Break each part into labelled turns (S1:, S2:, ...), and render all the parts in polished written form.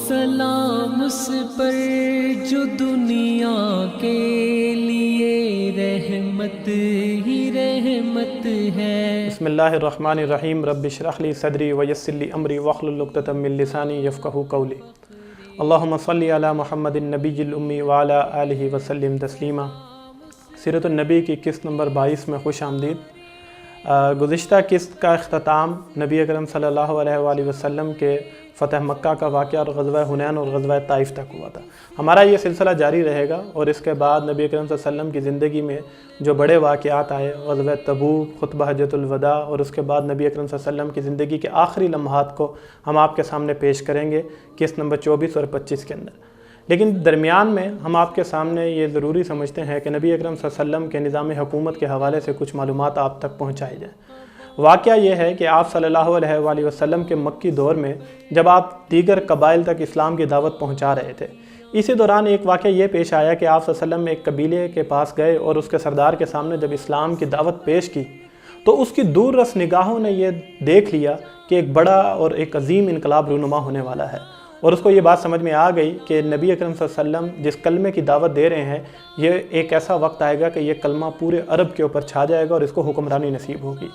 S1: سلام اس پر جو دنیا کے لیے رحمت ہی رحمت ہے۔
S2: بسم اللہ الرحمن الرحیم، رب اشرح لی صدری ویسر لی امری واحلل عقدۃ من لسانی یفقہوا قولی۔ اللہم صلی علی محمد النبی الامی وعلی آلہ وسلم تسلیما۔ سیرت النبی کی قسط نمبر 22 میں خوش آمدید۔ گزشتہ قسط کا اختتام نبی اکرم صلی اللہ علیہ وآلہ وسلم کے فتح مکہ کا واقعہ اور غزوہ حنین اور غزوہ طائف تک ہوا تھا۔ ہمارا یہ سلسلہ جاری رہے گا اور اس کے بعد نبی اکرم صلی اللہ علیہ وسلم کی زندگی میں جو بڑے واقعات آئے، غزوہ تبوک، خطبہ حجۃ الوداع، اور اس کے بعد نبی اکرم صلی اللہ علیہ وسلم کی زندگی کے آخری لمحات کو ہم آپ کے سامنے پیش کریں گے قسط نمبر 24 اور 25 کے اندر۔ لیکن درمیان میں ہم آپ کے سامنے یہ ضروری سمجھتے ہیں کہ نبی اکرم صلی اللہ علیہ وسلم کے نظام حکومت کے حوالے سے کچھ معلومات آپ تک پہنچائی جائیں۔ واقعہ یہ ہے کہ آپ صلی اللہ علیہ وآلہ وسلم کے مکی دور میں جب آپ دیگر قبائل تک اسلام کی دعوت پہنچا رہے تھے، اسی دوران ایک واقعہ یہ پیش آیا کہ آپ صلی اللہ علیہ وسلم ایک قبیلے کے پاس گئے اور اس کے سردار کے سامنے جب اسلام کی دعوت پیش کی تو اس کی دور رس نگاہوں نے یہ دیکھ لیا کہ ایک بڑا اور ایک عظیم انقلاب رونما ہونے والا ہے، اور اس کو یہ بات سمجھ میں آ گئی کہ نبی اکرم صلی اللہ علیہ وسلم جس کلمے کی دعوت دے رہے ہیں، یہ ایک ایسا وقت آئے گا کہ یہ کلمہ پورے عرب کے اوپر چھا جائے گا اور اس کو حکمرانی نصیب ہوگی۔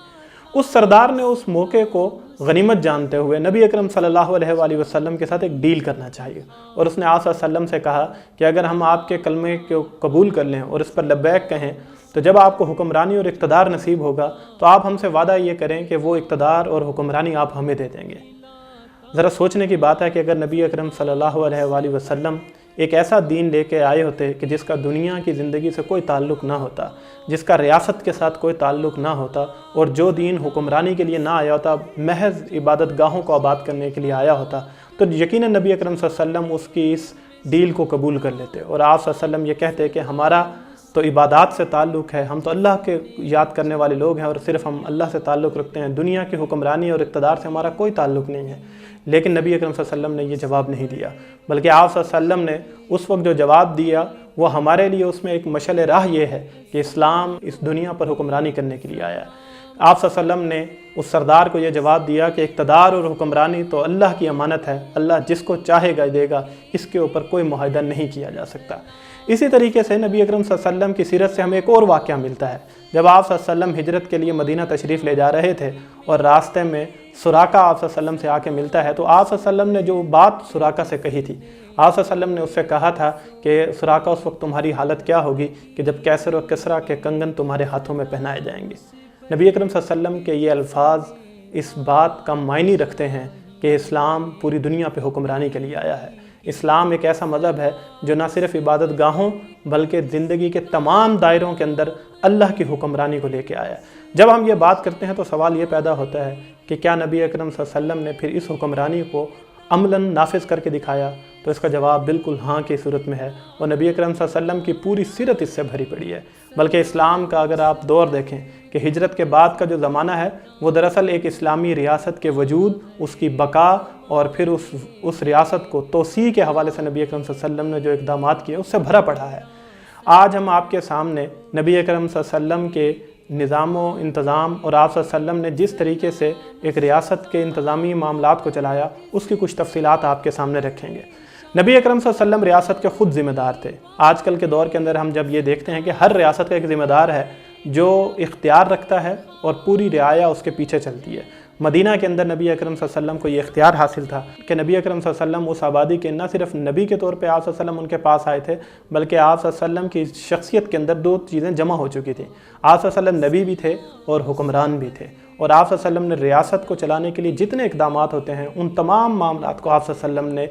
S2: اس سردار نے اس موقع کو غنیمت جانتے ہوئے نبی اکرم صلی اللہ علیہ وآلہ وسلم کے ساتھ ایک ڈیل کرنا چاہیے، اور اس نے آپ صلی اللہ علیہ وسلم سے کہا کہ اگر ہم آپ کے کلمے کو قبول کر لیں اور اس پر لبیک کہیں تو جب آپ کو حکمرانی اور اقتدار نصیب ہوگا تو آپ ہم سے وعدہ یہ کریں کہ وہ اقتدار اور حکمرانی آپ ہمیں دے دیں گے۔ ذرا سوچنے کی بات ہے کہ اگر نبی اکرم صلی اللہ علیہ وآلہ وسلم ایک ایسا دین لے کے آئے ہوتے کہ جس کا دنیا کی زندگی سے کوئی تعلق نہ ہوتا، جس کا ریاست کے ساتھ کوئی تعلق نہ ہوتا، اور جو دین حکمرانی کے لیے نہ آیا ہوتا، محض عبادت گاہوں کو آباد کرنے کے لیے آیا ہوتا، تو یقیناً نبی اکرم صلی اللہ علیہ وسلم اس کی اس ڈیل کو قبول کر لیتے اور آپ صلی اللہ علیہ وسلم یہ کہتے کہ ہمارا تو عبادات سے تعلق ہے، ہم تو اللہ کے یاد کرنے والے لوگ ہیں اور صرف ہم اللہ سے تعلق رکھتے ہیں، دنیا کی حکمرانی اور اقتدار سے ہمارا کوئی تعلق نہیں ہے۔ لیکن نبی اکرم صلی اللہ علیہ وسلم نے یہ جواب نہیں دیا، بلکہ آپ صلی اللہ علیہ وسلم نے اس وقت جو جواب دیا وہ ہمارے لیے اس میں ایک مشعل راہ یہ ہے کہ اسلام اس دنیا پر حکمرانی کرنے کے لیے آیا ہے۔ آپ صلی اللہ علیہ وسلم نے اس سردار کو یہ جواب دیا کہ اقتدار اور حکمرانی تو اللہ کی امانت ہے، اللہ جس کو چاہے گا دے گا، اس کے اوپر کوئی معاہدہ نہیں کیا جا سکتا۔ اسی طریقے سے نبی اکرم صلی اللہ علیہ وسلم کی سیرت سے ہمیں ایک اور واقعہ ملتا ہے۔ جب آپ صلی اللہ علیہ وسلم ہجرت کے لیے مدینہ تشریف لے جا رہے تھے اور راستے میں سراقہ آپ صلی اللہ علیہ وسلم سے آ کے ملتا ہے، تو آپ صلی اللہ علیہ وسلم نے جو بات سراقہ سے کہی تھی، آپ صلی اللہ علیہ وسلم نے اس سے کہا تھا کہ سراقہ اس وقت تمہاری حالت کیا ہوگی کہ جب کیسر و کسریٰ کے کنگن تمہارے ہاتھوں میں پہنائے جائیں گے۔ نبی اکرم صلی اللہ علیہ وسلم کے یہ الفاظ اس بات کا معنی رکھتے ہیں کہ اسلام پوری دنیا پہ حکمرانی کے لیے آیا ہے۔ اسلام ایک ایسا مذہب ہے جو نہ صرف عبادت گاہوں بلکہ زندگی کے تمام دائروں کے اندر اللہ کی حکمرانی کو لے کے آیا ہے۔ جب ہم یہ بات کرتے ہیں تو سوال یہ پیدا ہوتا ہے کہ کیا نبی اکرم صلی اللہ علیہ وسلم نے پھر اس حکمرانی کو عملاً نافذ کر کے دکھایا؟ تو اس کا جواب بالکل ہاں کی صورت میں ہے، اور نبی اکرم صلی اللہ علیہ وسلم کی پوری سیرت اس سے بھری پڑی ہے۔ بلکہ اسلام کا اگر آپ دور دیکھیں کہ ہجرت کے بعد کا جو زمانہ ہے وہ دراصل ایک اسلامی ریاست کے وجود، اس کی بقا اور پھر اس ریاست کو توسیع کے حوالے سے نبی اکرم صلی اللہ علیہ وسلم نے جو اقدامات کیے اس سے بھرا پڑا ہے۔ آج ہم آپ کے سامنے نبی اکرم صلی اللہ علیہ وسلم کے نظام و انتظام اور آپ صلی اللہ علیہ وسلم نے جس طریقے سے ایک ریاست کے انتظامی معاملات کو چلایا اس کی کچھ تفصیلات آپ کے سامنے رکھیں گے۔ نبی اکرم صلی اللہ علیہ وسلم ریاست کے خود ذمہ دار تھے۔ آج کل کے دور کے اندر ہم جب یہ دیکھتے ہیں کہ ہر ریاست کا ایک ذمہ دار ہے جو اختیار رکھتا ہے اور پوری رعایا اس کے پیچھے چلتی ہے۔ مدینہ کے اندر نبی اکرم صلی اللہ علیہ وسلم کو یہ اختیار حاصل تھا کہ نبی اکرم صلی اللہ علیہ وسلم اس آبادی کے نہ صرف نبی کے طور پہ آپ صلی اللہ علیہ وسلم ان کے پاس آئے تھے، بلکہ آپ صلی اللہ علیہ وسلم کی شخصیت کے اندر دو چیزیں جمع ہو چکی تھیں۔ آپ صلی اللہ علیہ وسلم نبی بھی تھے اور حکمران بھی تھے، اور آپ صلی اللہ علیہ وسلم نے ریاست کو چلانے کے لیے جتنے اقدامات ہوتے ہیں ان تمام معاملات کو آپ صلی اللہ علیہ وسلم نے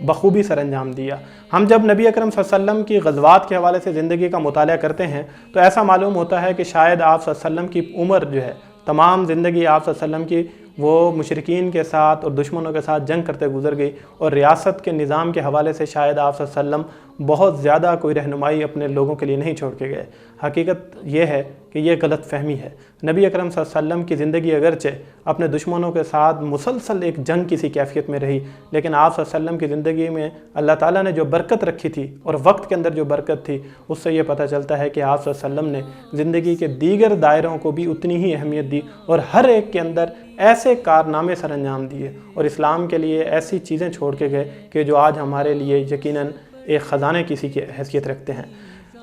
S2: بخوبی سر انجام دیا۔ ہم جب نبی اکرم صلی اللہ علیہ وسلم کی غزوات کے حوالے سے زندگی کا مطالعہ کرتے ہیں تو ایسا معلوم ہوتا ہے کہ شاید آپ صلی اللہ علیہ وسلم کی عمر جو ہے، تمام زندگی آپ صلی اللہ علیہ وسلم کی وہ مشرکین کے ساتھ اور دشمنوں کے ساتھ جنگ کرتے گزر گئی، اور ریاست کے نظام کے حوالے سے شاید آپ صلی اللہ علیہ وسلم بہت زیادہ کوئی رہنمائی اپنے لوگوں کے لیے نہیں چھوڑ کے گئے۔ حقیقت یہ ہے کہ یہ غلط فہمی ہے۔ نبی اکرم صلی اللہ علیہ وسلم کی زندگی اگرچہ اپنے دشمنوں کے ساتھ مسلسل ایک جنگ کسی کیفیت میں رہی، لیکن آپ صلی اللہ علیہ وسلم کی زندگی میں اللہ تعالیٰ نے جو برکت رکھی تھی اور وقت کے اندر جو برکت تھی، اس سے یہ پتہ چلتا ہے کہ آپ صلی اللہ علیہ وسلم نے زندگی کے دیگر دائروں کو بھی اتنی ہی اہمیت دی اور ہر ایک کے اندر ایسے کارنامے سر انجام دیے اور اسلام کے لیے ایسی چیزیں چھوڑ کے گئے کہ جو آج ہمارے لیے یقیناً ایک خزانے کسی کی حیثیت رکھتے ہیں۔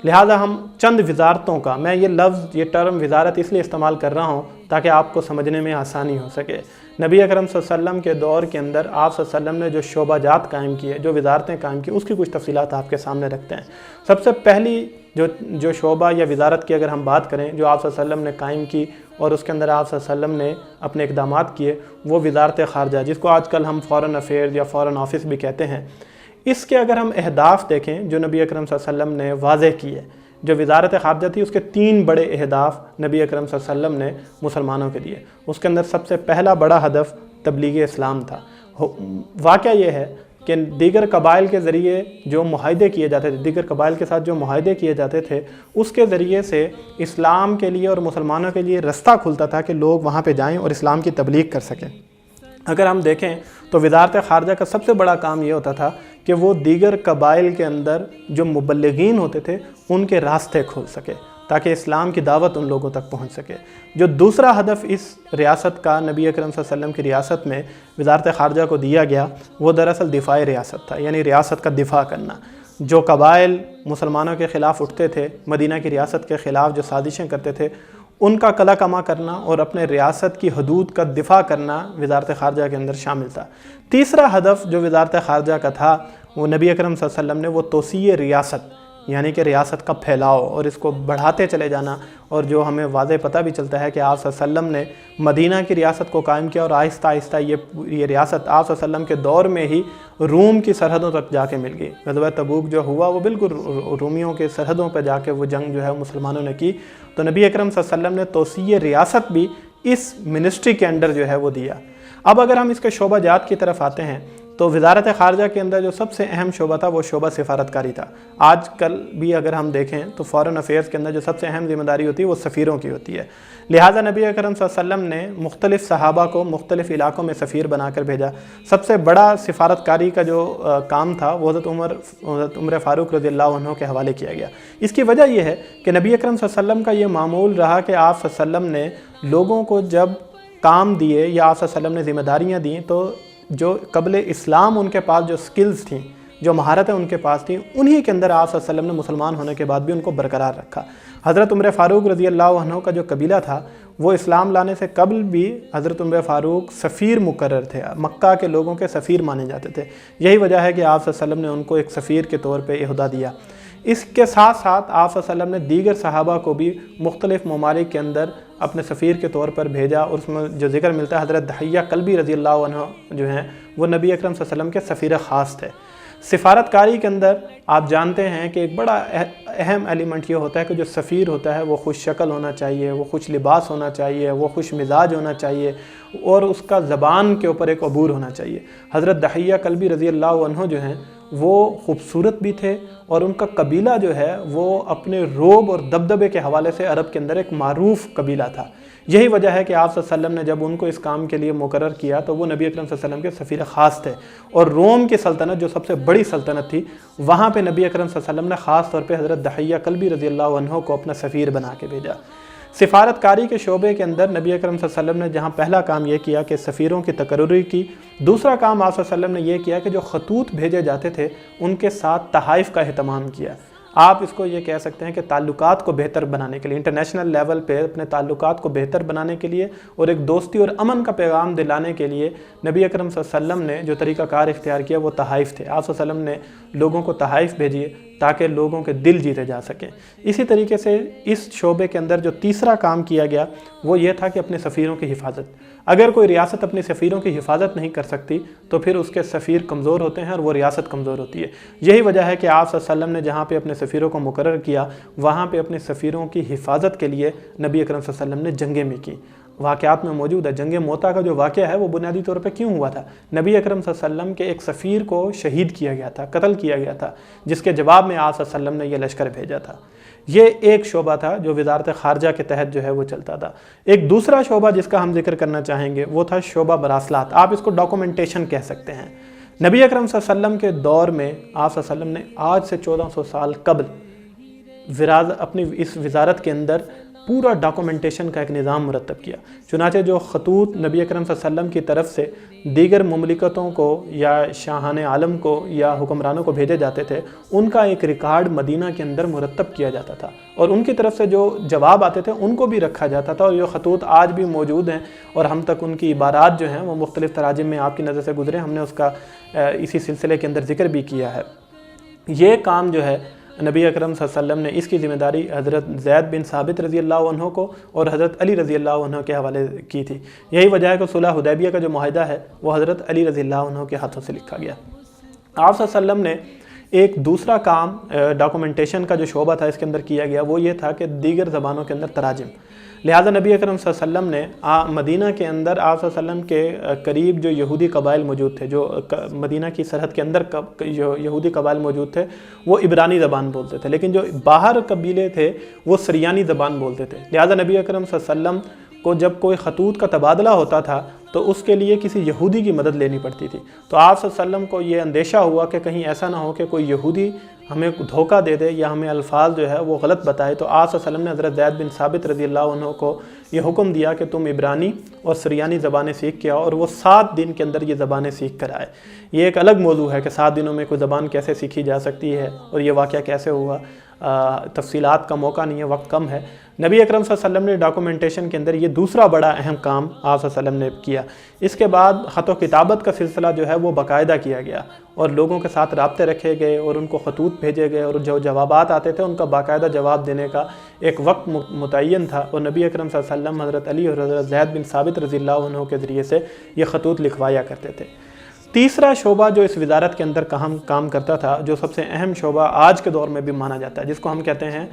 S2: لہٰذا ہم چند وزارتوں کا، میں یہ ٹرم وزارت اس لیے استعمال کر رہا ہوں تاکہ آپ کو سمجھنے میں آسانی ہو سکے۔ نبی اکرم صلی اللہ علیہ وسلم کے دور کے اندر آپ صلی اللہ علیہ وسلم نے جو شعبہ جات قائم کیے، جو وزارتیں قائم کی، اس کی کچھ تفصیلات آپ کے سامنے رکھتے ہیں۔ سب سے پہلی جو شعبہ یا وزارت کی اگر ہم بات کریں جو آپ صلی اللہ علیہ وسلم نے قائم کی اور اس کے اندر آپ صلی اللہ علیہ وسلم نے اپنے اقدامات کیے، وہ وزارت خارجہ، جس کو آج کل ہم فارن افیئرز یا فارن آفس بھی کہتے ہیں۔ اس کے اگر ہم اہداف دیکھیں جو نبی اکرم صلی اللہ علیہ وسلم نے واضح کیے، جو وزارت خارجہ تھی اس کے 3 بڑے اہداف نبی اکرم صلی اللہ علیہ وسلم نے مسلمانوں کے دیے۔ اس کے اندر سب سے پہلا بڑا ہدف تبلیغ اسلام تھا۔ واقعہ یہ ہے کہ دیگر قبائل کے ذریعے جو معاہدے کیے جاتے تھے، دیگر قبائل کے ساتھ جو معاہدے کیے جاتے تھے، اس کے ذریعے سے اسلام کے لیے اور مسلمانوں کے لیے رستہ کھلتا تھا کہ لوگ وہاں پہ جائیں اور اسلام کی تبلیغ کر سکیں۔ اگر ہم دیکھیں تو وزارت خارجہ کا سب سے بڑا کام یہ ہوتا تھا کہ وہ دیگر قبائل کے اندر جو مبلغین ہوتے تھے ان کے راستے کھول سکے تاکہ اسلام کی دعوت ان لوگوں تک پہنچ سکے۔ جو دوسرا ہدف اس ریاست کا نبی اکرم صلی اللہ علیہ وسلم کی ریاست میں وزارت خارجہ کو دیا گیا، وہ دراصل دفاع ریاست تھا، یعنی ریاست کا دفاع کرنا۔ جو قبائل مسلمانوں کے خلاف اٹھتے تھے، مدینہ کی ریاست کے خلاف جو سازشیں کرتے تھے، ان کا قلع کما کرنا اور اپنے ریاست کی حدود کا دفاع کرنا وزارت خارجہ کے اندر شامل تھا۔ تیسرا ہدف جو وزارت خارجہ کا تھا وہ نبی اکرم صلی اللہ علیہ وسلم نے وہ توسیع ریاست، یعنی کہ ریاست کا پھیلاؤ اور اس کو بڑھاتے چلے جانا، اور جو ہمیں واضح پتہ بھی چلتا ہے کہ آپ صلی اللہ علیہ وسلم نے مدینہ کی ریاست کو قائم کیا اور آہستہ آہستہ یہ ریاست آپ صلی اللہ علیہ وسلم کے دور میں ہی روم کی سرحدوں تک جا کے مل گئی۔ غزوہ تبوک جو ہوا وہ بالکل رومیوں کے سرحدوں پہ جا کے وہ جنگ جو ہے مسلمانوں نے کی، تو نبی اکرم صلی اللہ علیہ وسلم نے توسیع ریاست بھی اس منسٹری کے انڈر جو ہے وہ دیا۔ اب اگر ہم اس کے شعبہ جات کی طرف آتے ہیں تو وزارت خارجہ کے اندر جو سب سے اہم شعبہ تھا وہ شعبہ سفارتکاری تھا۔ آج کل بھی اگر ہم دیکھیں تو فارن افیئرز کے اندر جو سب سے اہم ذمہ داری ہوتی ہے وہ سفیروں کی ہوتی ہے۔ لہٰذا نبی اکرم صلی اللہ علیہ وسلم نے مختلف صحابہ کو مختلف علاقوں میں سفیر بنا کر بھیجا۔ سب سے بڑا سفارتکاری کا جو کام تھا وہ حضرت عمر فاروق رضی اللہ عنہ کے حوالے کیا گیا۔ اس کی وجہ یہ ہے کہ نبی اکرم صلی اللہ علیہ وسلم کا یہ معمول رہا کہ آپ صلی اللہ علیہ وسلم نے لوگوں کو جب کام دیے یا آپ صلی اللہ علیہ وسلم نے ذمہ داریاں دیں تو جو قبل اسلام ان کے پاس جو سکلز تھیں، جو مہارتیں ان کے پاس تھیں، انہی کے اندر آپ صلی اللہ علیہ وسلم نے مسلمان ہونے کے بعد بھی ان کو برقرار رکھا۔ حضرت عمر فاروق رضی اللہ عنہ کا جو قبیلہ تھا وہ اسلام لانے سے قبل بھی حضرت عمر فاروق سفیر مقرر تھے، مکہ کے لوگوں کے سفیر مانے جاتے تھے۔ یہی وجہ ہے کہ آپ صلی اللہ علیہ وسلم نے ان کو ایک سفیر کے طور پہ عہدہ دیا۔ اس کے ساتھ ساتھ آپ صلی اللہ علیہ وسلم نے دیگر صحابہ کو بھی مختلف ممالک کے اندر اپنے سفیر کے طور پر بھیجا، اور اس میں جو ذکر ملتا ہے حضرت دحیہ کلبی رضی اللہ عنہ جو ہیں وہ نبی اکرم صلی اللہ علیہ وسلم کے سفیر خاص تھے۔ سفارتکاری کے اندر آپ جانتے ہیں کہ ایک بڑا اہم ایلیمنٹ یہ ہوتا ہے کہ جو سفیر ہوتا ہے وہ خوش شکل ہونا چاہیے، وہ خوش لباس ہونا چاہیے، وہ خوش مزاج ہونا چاہیے، اور اس کا زبان کے اوپر ایک عبور ہونا چاہیے۔ حضرت دحیہ کلبی رضی اللہ عنہ جو ہیں وہ خوبصورت بھی تھے، اور ان کا قبیلہ جو ہے وہ اپنے روب اور دبدبے کے حوالے سے عرب کے اندر ایک معروف قبیلہ تھا۔ یہی وجہ ہے کہ آپ صلی اللہ علیہ وسلم نے جب ان کو اس کام کے لیے مقرر کیا تو وہ نبی اکرم صلی اللہ علیہ وسلم کے سفیر خاص تھے، اور روم کی سلطنت جو سب سے بڑی سلطنت تھی وہاں پہ نبی اکرم صلی اللہ علیہ وسلم نے خاص طور پہ حضرت دحیہ کلبی رضی اللہ عنہ کو اپنا سفیر بنا کے بھیجا۔ سفارتکاری کے شعبے کے اندر نبی اکرم صلی اللہ علیہ وسلم نے جہاں پہلا کام یہ کیا کہ سفیروں کی تقرری کی، دوسرا کام آپ صلی اللہ علیہ وسلم نے یہ کیا کہ جو خطوط بھیجے جاتے تھے ان کے ساتھ تحائف کا اہتمام کیا۔ آپ اس کو یہ کہہ سکتے ہیں کہ تعلقات کو بہتر بنانے کے لیے، انٹرنیشنل لیول پہ اپنے تعلقات کو بہتر بنانے کے لیے اور ایک دوستی اور امن کا پیغام دلانے کے لیے نبی اکرم صلی اللہ علیہ وسلم نے جو طریقہ کار اختیار کیا وہ تحائف تھے۔ آپ صلی اللہ علیہ وسلم نے لوگوں کو تحائف بھیجیے تاکہ لوگوں کے دل جیتے جا سکیں۔ اسی طریقے سے اس شعبے کے اندر جو تیسرا کام کیا گیا وہ یہ تھا کہ اپنے سفیروں کی حفاظت۔ اگر کوئی ریاست اپنے سفیروں کی حفاظت نہیں کر سکتی تو پھر اس کے سفیر کمزور ہوتے ہیں اور وہ ریاست کمزور ہوتی ہے۔ یہی وجہ ہے کہ آپ صلی اللہ علیہ وسلم نے جہاں پہ اپنے سفیروں کو مقرر کیا وہاں پہ اپنے سفیروں کی حفاظت کے لیے نبی اکرم صلی اللہ علیہ وسلم نے جنگیں بھی کی۔ واقعات میں موجود ہے۔ جنگ موتا کا جو واقعہ ہے وہ بنیادی طور پہ کیوں ہوا تھا؟ نبی اکرم صلی اللہ علیہ وسلم کے ایک سفیر کو شہید کیا گیا تھا، قتل کیا گیا تھا، جس کے جواب میں آپ صلی اللہ علیہ وسلم نے یہ لشکر بھیجا تھا۔ یہ ایک شعبہ تھا جو وزارت خارجہ کے تحت جو ہے وہ چلتا تھا۔ ایک دوسرا شعبہ جس کا ہم ذکر کرنا چاہیں گے وہ تھا شعبہ مراسلات، آپ اس کو ڈاکومنٹیشن کہہ سکتے ہیں۔ نبی اکرم صلی اللہ علیہ وسلم کے دور میں آپ صلی اللہ علیہ وسلم نے آج سے 1400 سال قبل اپنی اس وزارت کے اندر پورا ڈاکومنٹیشن کا ایک نظام مرتب کیا۔ چنانچہ جو خطوط نبی اکرم صلی اللہ علیہ وسلم کی طرف سے دیگر مملکتوں کو یا شاہان عالم کو یا حکمرانوں کو بھیجے جاتے تھے، ان کا ایک ریکارڈ مدینہ کے اندر مرتب کیا جاتا تھا، اور ان کی طرف سے جو جواب آتے تھے ان کو بھی رکھا جاتا تھا، اور یہ خطوط آج بھی موجود ہیں، اور ہم تک ان کی عبارات جو ہیں وہ مختلف تراجم میں آپ کی نظر سے گزرے، ہم نے اس کا اسی سلسلے کے اندر ذکر بھی کیا ہے۔ یہ کام جو ہے نبی اکرم صلی اللہ علیہ وسلم نے اس کی ذمہ داری حضرت زید بن ثابت رضی اللہ عنہ کو اور حضرت علی رضی اللہ عنہ کے حوالے کی تھی۔ یہی وجہ ہے کہ صلح حدیبیہ کا جو معاہدہ ہے وہ حضرت علی رضی اللہ عنہ کے ہاتھوں سے لکھا گیا۔ آپ صلی اللہ علیہ وسلم نے ایک دوسرا کام ڈاکومنٹیشن کا جو شعبہ تھا اس کے اندر کیا گیا، وہ یہ تھا کہ دیگر زبانوں کے اندر تراجم۔ لہٰذا نبی اکرم صلی اللہ علیہ وسلم نے مدینہ کے اندر آپ صلی اللہ علیہ وسلم کے قریب جو یہودی قبائل موجود تھے، جو مدینہ کی سرحد کے اندر جو یہودی قبائل موجود تھے، وہ عبرانی زبان بولتے تھے، لیکن جو باہر قبیلے تھے وہ سریانی زبان بولتے تھے۔ لہٰذا نبی اکرم صلی اللہ علیہ وسلم کو جب کوئی خطوط کا تبادلہ ہوتا تھا تو اس کے لیے کسی یہودی کی مدد لینی پڑتی تھی۔ تو آپ صلی اللہ علیہ وسلم کو یہ اندیشہ ہوا کہ کہیں ایسا نہ ہو کہ کوئی یہودی ہمیں دھوکہ دے دے یا ہمیں الفاظ جو ہے وہ غلط بتائے، تو آپ صلی اللہ علیہ وسلم نے حضرت زید بن ثابت رضی اللہ عنہ کو یہ حکم دیا کہ تم عبرانی اور سریانی زبانیں سیکھ کے آؤ، اور وہ 7 دن کے اندر یہ زبانیں سیکھ کر آئے۔ یہ ایک الگ موضوع ہے کہ 7 دنوں میں کوئی زبان کیسے سیکھی جا سکتی ہے اور یہ واقعہ کیسے ہوا، تفصیلات کا موقع نہیں ہے، وقت کم ہے۔ نبی اکرم صلی اللہ علیہ وسلم نے ڈاکومنٹیشن کے اندر یہ دوسرا بڑا اہم کام آپ صلی اللہ علیہ وسلم نے کیا۔ اس کے بعد خط و کتابت کا سلسلہ جو ہے وہ باقاعدہ کیا گیا، اور لوگوں کے ساتھ رابطے رکھے گئے اور ان کو خطوط بھیجے گئے، اور جو جوابات آتے تھے ان کا باقاعدہ جواب دینے کا ایک وقت متعین تھا، اور نبی اکرم صلی اللہ علیہ وسلم حضرت علی اور حضرت زید بن ثابت رضی اللہ عنہ کے ذریعے سے یہ خطوط لکھوایا کرتے تھے۔ تیسرا شعبہ جو اس وزارت کے اندر کام کرتا تھا، جو سب سے اہم شعبہ آج کے دور میں بھی مانا جاتا ہے، جس کو ہم کہتے ہیں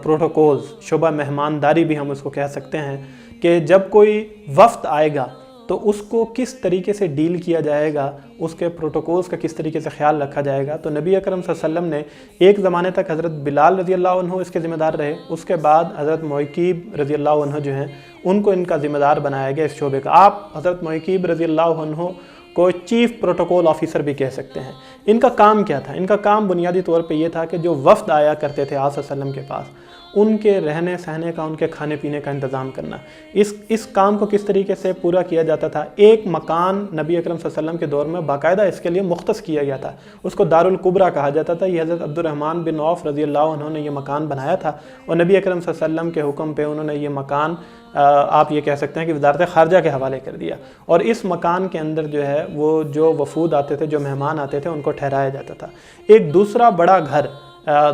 S2: پروٹوکولز، شعبہ مہمانداری بھی ہم اس کو کہہ سکتے ہیں، کہ جب کوئی وفد آئے گا تو اس کو کس طریقے سے ڈیل کیا جائے گا، اس کے پروٹوکولز کا کس طریقے سے خیال رکھا جائے گا۔ تو نبی اکرم صلی اللہ علیہ وسلم نے ایک زمانے تک حضرت بلال رضی اللہ عنہ اس کے ذمہ دار رہے، اس کے بعد حضرت معیقیب رضی اللہ عنہ جو ہیں ان کو ان کا ذمہ دار بنایا گیا اس شعبے کا۔ آپ حضرت معیقیب رضی اللہ عنہ کو چیف پروٹوکول آفیسر بھی کہہ سکتے ہیں۔ ان کا کام کیا تھا؟ ان کا کام بنیادی طور پہ یہ تھا کہ جو وفد آیا کرتے تھے آپ صلی اللہ علیہ وسلم کے پاس، ان کے رہنے سہنے کا، ان کے کھانے پینے کا انتظام کرنا۔ اس کام کو کس طریقے سے پورا کیا جاتا تھا؟ ایک مکان نبی اکرم صلی اللہ علیہ وسلم کے دور میں باقاعدہ اس کے لیے مختص کیا گیا تھا، اس کو دار الکبریٰ کہا جاتا تھا۔ یہ حضرت عبد الرحمن بن عوف رضی اللہ عنہ نے یہ مکان بنایا تھا، اور نبی اکرم صلی اللہ علیہ وسلم کے حکم پہ انہوں نے یہ مکان آپ یہ کہہ سکتے ہیں کہ وزارت خارجہ کے حوالے کر دیا، اور اس مکان کے اندر جو ہے وہ جو وفود آتے تھے، جو مہمان آتے تھے، ان کو ٹھہرایا جاتا تھا۔ ایک دوسرا بڑا گھر،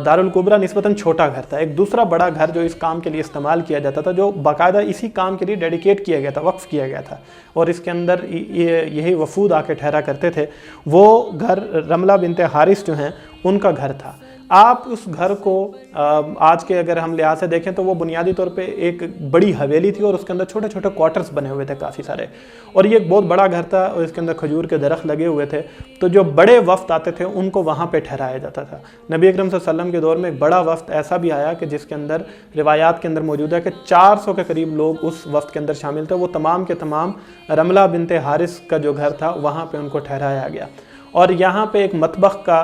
S2: دار الکبریٰ نسبتاً چھوٹا گھر تھا، ایک دوسرا بڑا گھر جو اس کام کے لیے استعمال کیا جاتا تھا، جو باقاعدہ اسی کام کے لیے ڈیڈیکیٹ کیا گیا تھا، وقف کیا گیا تھا، اور اس کے اندر یہی وفود آ کے ٹھہرا کرتے تھے۔ وہ گھر رملہ بنت حارث جو ہیں ان کا گھر تھا۔ آپ اس گھر کو آج کے اگر ہم لحاظ سے دیکھیں تو وہ بنیادی طور پہ ایک بڑی حویلی تھی، اور اس کے اندر چھوٹے چھوٹے کوارٹرز بنے ہوئے تھے کافی سارے، اور یہ ایک بہت بڑا گھر تھا، اور اس کے اندر کھجور کے درخت لگے ہوئے تھے۔ تو جو بڑے وفد آتے تھے ان کو وہاں پہ ٹھہرایا جاتا تھا۔ نبی اکرم صلی اللہ علیہ وسلم کے دور میں ایک بڑا وفد ایسا بھی آیا کہ جس کے اندر روایات کے اندر موجود ہے کہ 400 کے قریب لوگ اس وفد کے اندر شامل تھے۔ وہ تمام کے تمام رملہ بنت حارث کا جو گھر تھا وہاں پہ ان کو ٹھہرایا گیا، اور یہاں پہ ایک مطبخ کا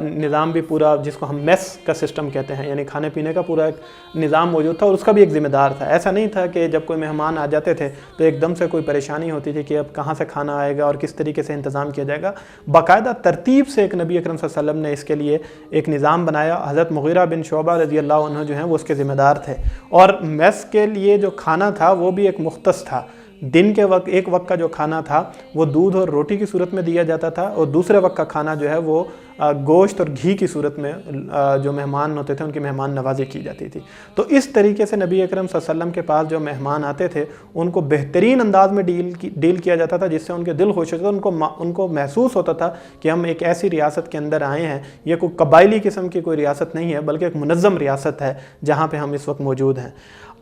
S2: نظام بھی پورا، جس کو ہم میس کا سسٹم کہتے ہیں، یعنی کھانے پینے کا پورا ایک نظام موجود تھا، اور اس کا بھی ایک ذمہ دار تھا۔ ایسا نہیں تھا کہ جب کوئی مہمان آ جاتے تھے تو ایک دم سے کوئی پریشانی ہوتی تھی کہ اب کہاں سے کھانا آئے گا اور کس طریقے سے انتظام کیا جائے گا۔ باقاعدہ ترتیب سے ایک نبی اکرم صلی اللہ علیہ وسلم نے اس کے لیے ایک نظام بنایا۔ حضرت مغیرہ بن شعبہ رضی اللہ عنہ جو ہیں وہ اس کے ذمہ دار تھے، اور میس کے لیے جو کھانا تھا وہ بھی ایک مختص تھا۔ دن کے وقت ایک وقت کا جو کھانا تھا وہ دودھ اور روٹی کی صورت میں دیا جاتا تھا، اور دوسرے وقت کا کھانا جو ہے وہ گوشت اور گھی کی صورت میں جو مہمان ہوتے تھے ان کی مہمان نوازی کی جاتی تھی۔ تو اس طریقے سے نبی اکرم صلی اللہ علیہ وسلم کے پاس جو مہمان آتے تھے ان کو بہترین انداز میں ڈیل کیا جاتا تھا، جس سے ان کے دل خوش ہوتے تھے، ان کو محسوس ہوتا تھا کہ ہم ایک ایسی ریاست کے اندر آئے ہیں، یہ کوئی قبائلی قسم کی کوئی ریاست نہیں ہے بلکہ ایک منظم ریاست ہے جہاں پہ ہم اس وقت موجود ہیں۔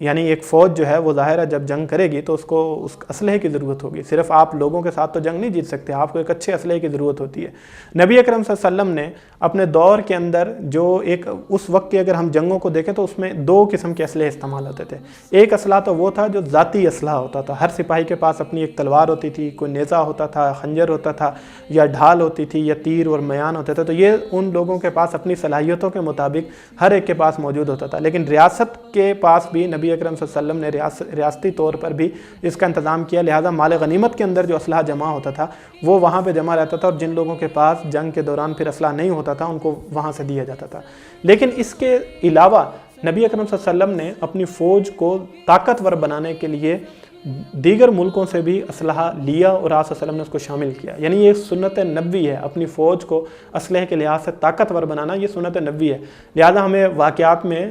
S2: یعنی ایک فوج جو ہے وہ ظاہر ہے جب جنگ کرے گی تو اس کو اس اسلحے کی ضرورت ہوگی، صرف آپ لوگوں کے ساتھ تو جنگ نہیں جیت سکتے، آپ کو ایک اچھے اسلحے کی ضرورت ہوتی ہے۔ نبی اکرم صلی اللہ علیہ وسلم نے اپنے دور کے اندر جو ایک اس وقت کی اگر ہم جنگوں کو دیکھیں تو اس میں دو قسم کے اسلحے استعمال ہوتے تھے۔ ایک اسلحہ تو وہ تھا جو ذاتی اسلحہ ہوتا تھا، ہر سپاہی کے پاس اپنی ایک تلوار ہوتی تھی، کوئی نیزہ ہوتا تھا، خنجر ہوتا تھا، یا ڈھال ہوتی تھی، یا تیر اور میان ہوتے تھے، تو یہ ان لوگوں کے پاس اپنی صلاحیتوں کے مطابق ہر ایک کے پاس موجود ہوتا تھا۔ لیکن ریاست کے پاس بھی نبی اکرم صلی اللہ علیہ وسلم نے ریاستی طور پر بھی اس کا انتظام کیا، لہذا مال غنیمت کے اندر جو اسلحہ جمع ہوتا تھا وہ وہاں پہ جمع رہتا تھا، اور جن لوگوں کے پاس جنگ کے دوران پھر اسلحہ نہیں ہوتا تھا ان کو وہاں سے دیا جاتا تھا۔ لیکن اس کے علاوہ نبی اکرم صلی اللہ علیہ وسلم نے اپنی فوج کو طاقتور بنانے کے لیے دیگر ملکوں سے بھی اسلحہ لیا اور آپ صلی اللہ علیہ وسلم نے اس کو شامل کیا، یعنی یہ سنت نبوی ہے، اپنی فوج کو اسلحے کے لحاظ سے طاقتور بنانا، یہ سنت نبوی ہے۔ لہذا ہمیں واقعات میں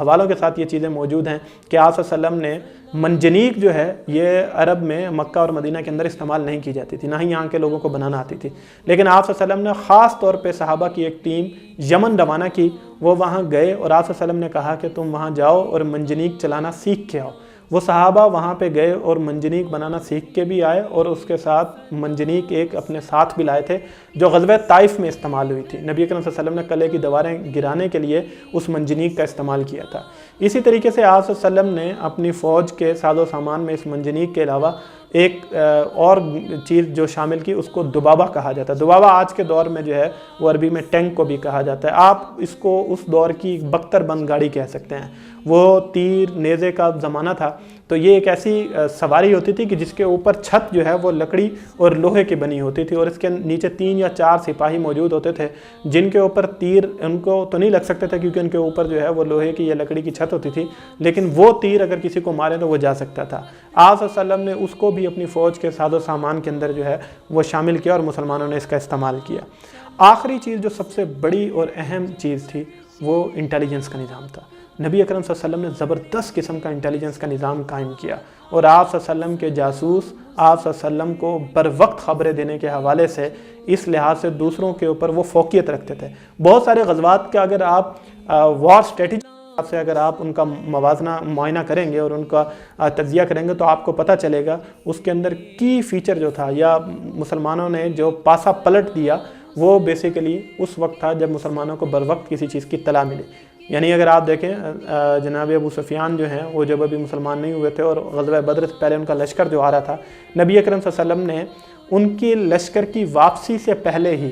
S2: حوالوں کے ساتھ یہ چیزیں موجود ہیں کہ آپ صلی اللہ علیہ وسلم نے منجنیق جو ہے یہ عرب میں مکہ اور مدینہ کے اندر استعمال نہیں کی جاتی تھی، نہ ہی یہاں کے لوگوں کو بنانا آتی تھی، لیکن آپ صلی اللہ علیہ وسلم نے خاص طور پہ صحابہ کی ایک ٹیم یمن روانہ کی، وہ وہاں گئے اور آپ صلی اللہ علیہ وسلم نے کہا کہ تم وہاں جاؤ اور منجنیق چلانا سیکھ کے آؤ۔ وہ صحابہ وہاں پہ گئے اور منجنیق بنانا سیکھ کے بھی آئے، اور اس کے ساتھ منجنیق ایک اپنے ساتھ بھی لائے تھے جو غزوہ طائف میں استعمال ہوئی تھی۔ نبی اکرم صلی اللہ علیہ وسلم نے قلعے کی دیواریں گرانے کے لیے اس منجنیق کا استعمال کیا تھا۔ اسی طریقے سے آپ صلی اللہ علیہ وسلم نے اپنی فوج کے ساز و سامان میں اس منجنیق کے علاوہ ایک اور چیز جو شامل کی، اس کو دبابہ کہا جاتا ہے۔ دبابہ آج کے دور میں جو ہے وہ عربی میں ٹینک کو بھی کہا جاتا ہے، آپ اس کو اس دور کی بختر بند گاڑی کہہ سکتے ہیں۔ وہ تیر نیزے کا زمانہ تھا، تو یہ ایک ایسی سواری ہوتی تھی کہ جس کے اوپر چھت جو ہے وہ لکڑی اور لوہے کی بنی ہوتی تھی، اور اس کے نیچے 3 یا 4 سپاہی موجود ہوتے تھے جن کے اوپر تیر ان کو تو نہیں لگ سکتے تھے کیونکہ ان کے اوپر جو ہے وہ لوہے کی یا لکڑی کی چھت ہوتی تھی، لیکن وہ تیر اگر کسی کو مارے تو وہ جا سکتا تھا۔ آپ صلی اللہ علیہ وسلم نے اس کو بھی اپنی فوج کے ساز و سامان کے اندر جو ہے وہ شامل کیا، اور مسلمانوں نے اس کا استعمال کیا۔ آخری چیز جو سب سے بڑی اور اہم چیز تھی وہ انٹیلیجنس کا نظام تھا۔ نبی اکرم صلی اللہ علیہ وسلم نے زبردست قسم کا انٹیلیجنس کا نظام قائم کیا، اور آپ صلی اللہ علیہ وسلم کے جاسوس آپ صلی اللہ علیہ وسلم کو بر وقت خبریں دینے کے حوالے سے اس لحاظ سے دوسروں کے اوپر وہ فوقیت رکھتے تھے۔ بہت سارے غزوات کا اگر آپ وار اسٹریٹجی سے اگر آپ ان کا موازنہ معائنہ کریں گے اور ان کا تجزیہ کریں گے تو آپ کو پتہ چلے گا اس کے اندر کی فیچر جو تھا یا مسلمانوں نے جو پاسا پلٹ دیا وہ بیسیکلی اس وقت تھا جب مسلمانوں کو بر وقت کسی چیز کی اطلاع ملی۔ یعنی اگر آپ دیکھیں جناب ابو سفیان جو ہیں وہ جب ابھی مسلمان نہیں ہوئے تھے اور غزوہ بدر سے پہلے ان کا لشکر جو آ رہا تھا، نبی اکرم صلی اللہ علیہ وسلم نے ان کی لشکر کی واپسی سے پہلے ہی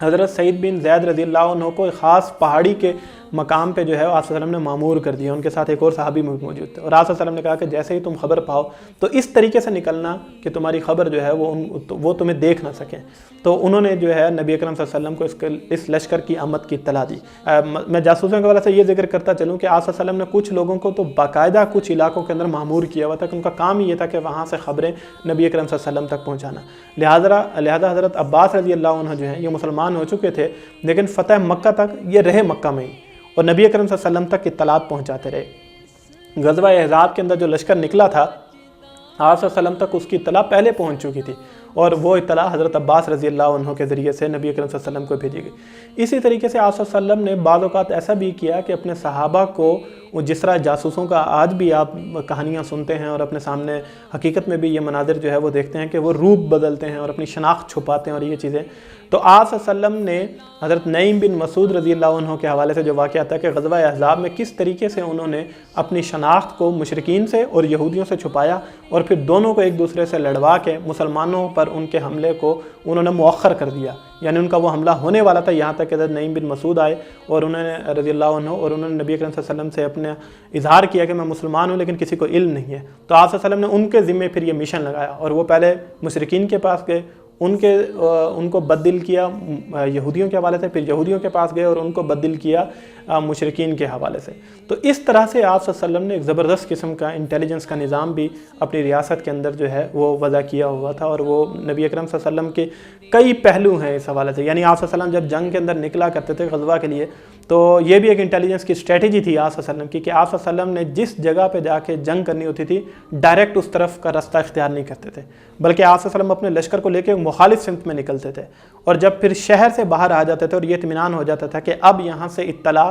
S2: حضرت سعید بن زید رضی اللہ عنہ کو ایک خاص پہاڑی کے مقام پہ جو ہے آپ صلی اللہ علیہ وسلم نے معمور کر دیا، ان کے ساتھ ایک اور صحابی موجود تھے، اور آپ صلی اللہ علیہ وسلم نے کہا کہ جیسے ہی تم خبر پاؤ تو اس طریقے سے نکلنا کہ تمہاری خبر جو ہے وہ تمہیں دیکھ نہ سکیں۔ تو انہوں نے جو ہے نبی اکرم صلی اللہ علیہ وسلم کو اس لشکر کی آمد کی اطلاع دی۔ میں جاسوسوں کے حوالے سے یہ ذکر کرتا چلوں کہ آپ صلی اللہ علیہ وسلم نے کچھ لوگوں کو تو باقاعدہ کچھ علاقوں کے اندر معمور کیا ہوا تھا کہ ان کا کام یہ تھا کہ وہاں سے خبریں نبی اکرم صلی اللہ علیہ وسلم تک پہنچانا۔ لہذا حضرت عباس رضی اللہ عنہ جو ہیں یہ مسلمان ہو چکے تھے، لیکن فتح مکہ تک یہ رہے مکہ میں ہی، اور نبی اکرم صلی اللہ علیہ وسلم تک اطلاعات پہنچاتے رہے۔ غزوہ احزاب کے اندر جو لشکر نکلا تھا آپ صلی اللہ علیہ وسلم تک اس کی اطلاع پہلے پہنچ چکی تھی، اور وہ اطلاع حضرت عباس رضی اللہ عنہ کے ذریعے سے نبی اکرم صلی اللہ علیہ وسلم کو بھیجی گئی۔ اسی طریقے سے آپ صلی اللہ علیہ وسلم نے بعض اوقات ایسا بھی کیا کہ اپنے صحابہ کو جس طرح جاسوسوں کا آج بھی آپ کہانیاں سنتے ہیں اور اپنے سامنے حقیقت میں بھی یہ مناظر جو ہے وہ دیکھتے ہیں کہ وہ روپ بدلتے ہیں اور اپنی شناخت چھپاتے ہیں اور یہ چیزیں، تو آپ صلی اللہ علیہ وسلم نے حضرت نعیم بن مسعود رضی اللہ عنہ کے حوالے سے جو واقعہ تھا کہ غزوہ احزاب میں کس طریقے سے انہوں نے اپنی شناخت کو مشرکین سے اور یہودیوں سے چھپایا، اور پھر دونوں کو ایک دوسرے سے لڑوا کے مسلمانوں پر ان کے حملے کو انہوں نے مؤخر کر دیا، یعنی ان کا وہ حملہ ہونے والا تھا، یہاں تک کہ حضرت نعیم بن مسعود آئے اور انہوں نے رضی اللہ عنہ اور انہوں نے نبی اکرم صلی اللہ علیہ وسلم سے اپنے اظہار کیا کہ میں مسلمان ہوں لیکن کسی کو علم نہیں ہے، تو آپ صلی اللہ علیہ وسلم نے ان کے ذمے پھر یہ مشن لگایا، اور وہ پہلے مشرکین کے پاس گئے، ان کو بدل کیا یہودیوں کے حوالے سے، پھر یہودیوں کے پاس گئے اور ان کو بدل کیا مشرکین کے حوالے سے۔ تو اس طرح سے آپ صلی اللہ علیہ وسلم نے ایک زبردست قسم کا انٹیلیجنس کا نظام بھی اپنی ریاست کے اندر جو ہے وہ وضع کیا ہوا تھا، اور وہ نبی اکرم صلی اللہ علیہ وسلم کے کئی پہلو ہیں اس حوالے سے۔ یعنی آپ صلی اللہ علیہ وسلم جب جنگ کے اندر نکلا کرتے تھے غزوہ کے لیے تو یہ بھی ایک انٹیلیجنس کی اسٹریٹجی تھی آپ صلی اللہ علیہ وسلم کی کہ آپ صلی اللہ علیہ وسلم نے جس جگہ پہ جا کے جنگ کرنی ہوتی تھی ڈائریکٹ اس طرف کا راستہ اختیار نہیں کرتے تھے، بلکہ آپ صلی اللہ علیہ وسلم اپنے لشکر کو لے کے مخالف سمت میں نکلتے تھے، اور جب پھر شہر سے باہر آ جاتے تھے اور یہ اطمینان ہو جاتا تھا کہ اب یہاں سے اطلاع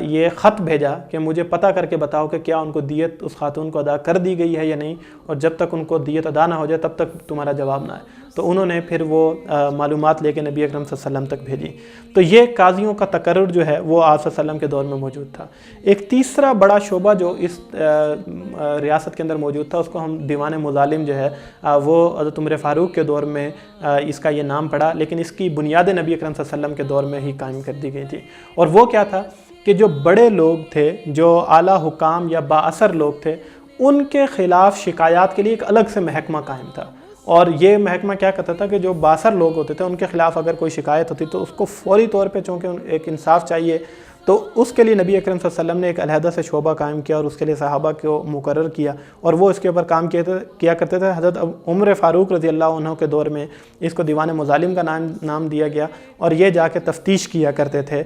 S2: یہ خط بھیجا کہ مجھے پتہ کر کے بتاؤ کہ کیا ان کو دیت اس خاتون کو ادا کر دی گئی ہے یا نہیں، اور جب تک ان کو دیت ادا نہ ہو جائے تب تک تمہارا جواب نہ آئے۔ تو انہوں نے پھر وہ معلومات لے کے نبی اکرم صلی اللہ علیہ وسلم تک بھیجی۔ تو یہ قاضیوں کا تقرر جو ہے وہ آپ صلی اللہ علیہ وسلم کے دور میں موجود تھا۔ ایک تیسرا بڑا شعبہ جو اس ریاست کے اندر موجود تھا، اس کو ہم دیوان مظالم جو ہے وہ حضرت عمر فاروق کے دور میں اس کا یہ نام پڑا، لیکن اس کی بنیادیں نبی اکرم صلی اللہ علیہ وسلم کے دور میں ہی قائم کر دی گئی تھی۔ اور وہ کیا تھا کہ جو بڑے لوگ تھے، جو اعلیٰ حکام یا با اثر لوگ تھے، ان کے خلاف شکایات کے لیے ایک الگ سے محکمہ قائم تھا۔ اور یہ محکمہ کیا کرتا تھا کہ جو باثر لوگ ہوتے تھے ان کے خلاف اگر کوئی شکایت ہوتی تو اس کو فوری طور پہ، چونکہ ایک انصاف چاہیے، تو اس کے لیے نبی اکرم صلی اللہ علیہ وسلم نے ایک علیحدہ سے شعبہ قائم کیا اور اس کے لیے صحابہ کو مقرر کیا، اور وہ اس کے اوپر کام کیا کرتے تھے۔ حضرت عمر فاروق رضی اللہ عنہ کے دور میں اس کو دیوان مظالم کا نام دیا گیا، اور یہ جا کے تفتیش کیا کرتے تھے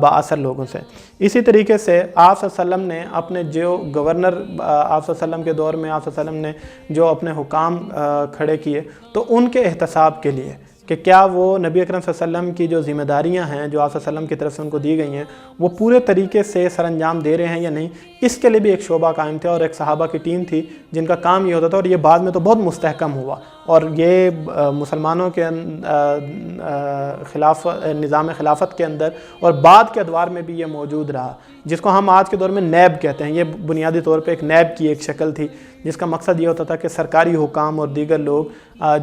S2: بااثر لوگوں سے۔ اسی طریقے سے آپ صلی اللہ علیہ وسلم نے اپنے جو گورنر آپ صلی اللہ علیہ وسلم کے دور میں آپ صلی اللہ علیہ وسلم نے جو اپنے حکام کھڑے کیے، تو ان کے احتساب کے لیے کہ کیا وہ نبی اکرم صلی اللہ علیہ وسلم کی جو ذمہ داریاں ہیں جو آپ صلی اللہ علیہ وسلم کی طرف سے ان کو دی گئی ہیں وہ پورے طریقے سے سر انجام دے رہے ہیں یا نہیں، اس کے لیے بھی ایک شعبہ قائم تھا، اور ایک صحابہ کی ٹیم تھی جن کا کام یہ ہوتا تھا، اور یہ بعد میں تو بہت مستحکم ہوا، اور یہ مسلمانوں کے نظام خلافت کے اندر اور بعد کے ادوار میں بھی یہ موجود رہا، جس کو ہم آج کے دور میں نیب کہتے ہیں۔ یہ بنیادی طور پہ ایک نیب کی ایک شکل تھی، جس کا مقصد یہ ہوتا تھا کہ سرکاری حکام اور دیگر لوگ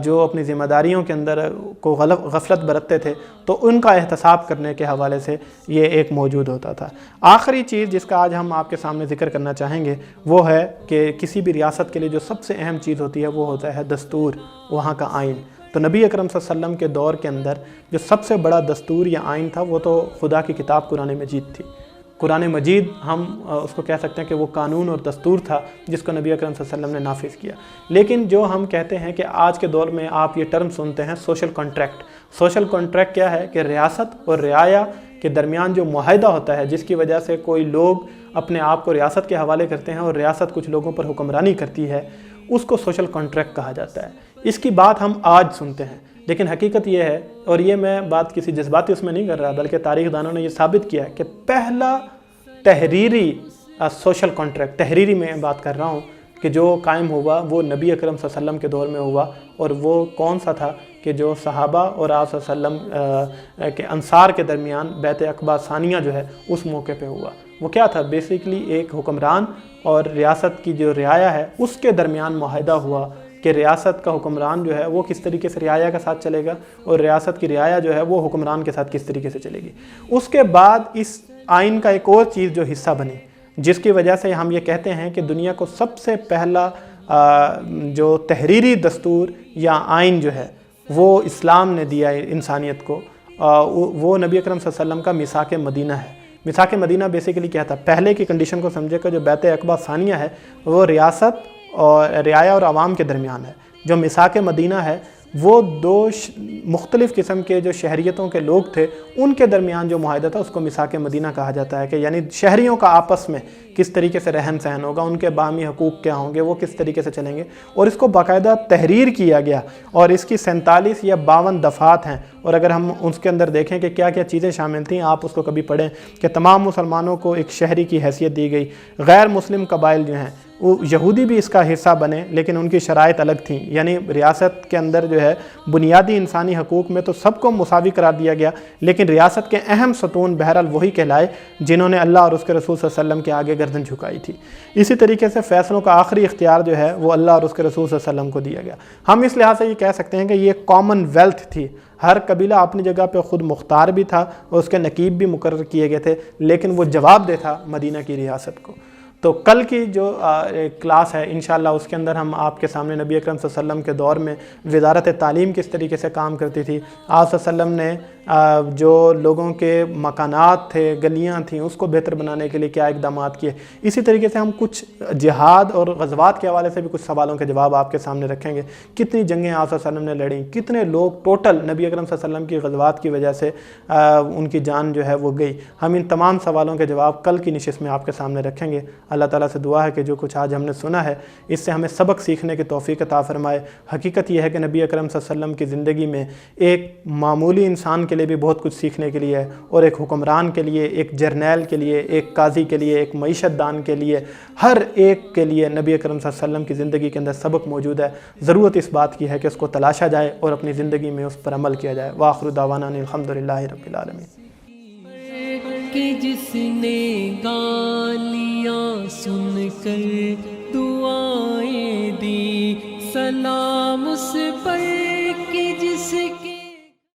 S2: جو اپنی ذمہ داریوں کے اندر کو غفلت برتتے تھے تو ان کا احتساب کرنے کے حوالے سے یہ ایک موجود ہوتا تھا۔ آخری چیز جس کا آج ہم آپ کے سامنے ذکر کرنا چاہیں گے وہ ہے کہ کسی بھی ریاست کے لیے جو سب سے اہم چیز ہوتی ہے وہ ہوتا ہے دستور، وہاں کا آئین۔ تو نبی اکرم صلی اللہ علیہ وسلم کے دور کے اندر جو سب سے بڑا دستور یا آئین تھا وہ تو خدا کی کتاب قرآن مجید تھی۔ قرآن مجید ہم اس کو کہہ سکتے ہیں کہ وہ قانون اور دستور تھا جس کو نبی اکرم صلی اللہ علیہ وسلم نے نافذ کیا۔ لیکن جو ہم کہتے ہیں کہ آج کے دور میں آپ یہ ٹرم سنتے ہیں سوشل کانٹریکٹ۔ سوشل کانٹریکٹ کیا ہے کہ ریاست اور رعایا کے درمیان جو معاہدہ ہوتا ہے، جس کی وجہ سے کوئی لوگ اپنے آپ کو ریاست کے حوالے کرتے ہیں اور ریاست کچھ لوگوں پر حکمرانی کرتی ہے، اس کو سوشل کانٹریکٹ کہا جاتا ہے۔ اس کی بات ہم آج سنتے ہیں، لیکن حقیقت یہ ہے، اور یہ میں بات کسی جذباتی اس میں نہیں کر رہا، بلکہ تاریخ دانوں نے یہ ثابت کیا ہے کہ پہلا تحریری سوشل کانٹریکٹ، تحریری میں بات کر رہا ہوں، کہ جو قائم ہوا وہ نبی اکرم صلی اللہ علیہ وسلم کے دور میں ہوا، اور وہ کون سا تھا کہ جو صحابہ اور آپ صلی اللہ علیہ وسلم کے انصار کے درمیان بیعت عقبہ ثانیہ جو ہے اس موقع پہ ہوا۔ وہ کیا تھا؟ بیسیکلی ایک حکمران اور ریاست کی جو رعایا ہے اس کے درمیان معاہدہ ہوا کہ ریاست کا حکمران جو ہے وہ کس طریقے سے رعایا کے ساتھ چلے گا، اور ریاست کی رعایا جو ہے وہ حکمران کے ساتھ کس طریقے سے چلے گی۔ اس کے بعد اس آئین کا ایک اور چیز جو حصہ بنی، جس کی وجہ سے ہم یہ کہتے ہیں کہ دنیا کو سب سے پہلا جو تحریری دستور یا آئین جو ہے وہ اسلام نے دیا ہے انسانیت کو، وہ نبی اکرم صلی اللہ علیہ وسلم کا میثاق مدینہ ہے۔ میثاق مدینہ بیسیکلی کیا تھا؟ پہلے کی کنڈیشن کو سمجھے کہ جو بیعت عقبہ ثانیہ ہے وہ ریاست اور رعایا اور عوام کے درمیان ہے۔ جو میثاق مدینہ ہے وہ دو مختلف قسم کے جو شہریتوں کے لوگ تھے ان کے درمیان جو معاہدہ تھا اس کو میثاق مدینہ کہا جاتا ہے، کہ یعنی شہریوں کا آپس میں کس طریقے سے رہن سہن ہوگا، ان کے باہمی حقوق کیا ہوں گے، وہ کس طریقے سے چلیں گے، اور اس کو باقاعدہ تحریر کیا گیا، اور اس کی 47 یا 52 دفعات ہیں، اور اگر ہم اس کے اندر دیکھیں کہ کیا کیا چیزیں شامل تھیں، آپ اس کو کبھی پڑھیں کہ تمام مسلمانوں کو ایک شہری کی حیثیت دی گئی، غیر مسلم قبائل جو ہیں وہ یہودی بھی اس کا حصہ بنے لیکن ان کی شرائط الگ تھیں، یعنی ریاست کے اندر جو ہے بنیادی انسانی حقوق میں تو سب کو مساوی قرار دیا گیا، لیکن ریاست کے اہم ستون بہرحال وہی کہلائے جنہوں نے اللہ اور اس کے رسول صلی اللہ علیہ وسلم کے آگے گردن جھکائی تھی۔ اسی طریقے سے فیصلوں کا آخری اختیار جو ہے وہ اللہ اور اس کے رسول صلی اللہ علیہ وسلم کو دیا گیا۔ ہم اس لحاظ سے یہ کہہ سکتے ہیں کہ یہ کامن ویلتھ تھی، ہر قبیلہ اپنی جگہ پہ خود مختار بھی تھا اور اس کے نقیب بھی مقرر کیے گئے تھے، لیکن وہ جواب دہ تھا مدینہ کی ریاست کو۔ تو کل کی جو کلاس ہے انشاءاللہ اس کے اندر ہم آپ کے سامنے نبی اکرم صلی اللہ علیہ وسلم کے دور میں وزارت تعلیم کس طریقے سے کام کرتی تھی، آپ صلی اللہ علیہ وسلم نے جو لوگوں کے مکانات تھے، گلیاں تھیں، اس کو بہتر بنانے کے لیے کیا اقدامات کیے۔ اسی طریقے سے ہم کچھ جہاد اور غزوات کے حوالے سے بھی کچھ سوالوں کے جواب آپ کے سامنے رکھیں گے۔ کتنی جنگیں آپ صلی اللہ علیہ وسلم نے لڑیں، کتنے لوگ ٹوٹل نبی اکرم صلی اللہ علیہ وسلم کی غزوات کی وجہ سے ان کی جان جو ہے وہ گئی۔ ہم ان تمام سوالوں کے جواب کل کی نشست میں آپ کے سامنے رکھیں گے۔ اللہ تعالیٰ سے دعا ہے کہ جو کچھ آج ہم نے سنا ہے اس سے ہمیں سبق سیکھنے کی توفیق عطا فرمائے۔ حقیقت یہ ہے کہ نبی اکرم صلی اللہ علیہ وسلم کی زندگی میں ایک معمولی انسان کے کے لیے بھی بہت کچھ سیکھنے کے لیے ہے، اور ایک حکمران کے لیے، ایک جرنیل کے لیے، ایک قاضی کے لیے، ایک معیشت دان کے لیے، ہر ایک کے لیے نبی اکرم صلی اللہ علیہ وسلم کی زندگی کے اندر سبق موجود ہے۔ ضرورت اس بات کی ہے کہ اس کو تلاشا جائے اور اپنی زندگی میں اس پر عمل کیا جائے۔ وآخر دعوانا الحمدللہ رب العالمین۔
S1: کہ جس نے گالیاں سن کر دعائیں دی، سلام اس پر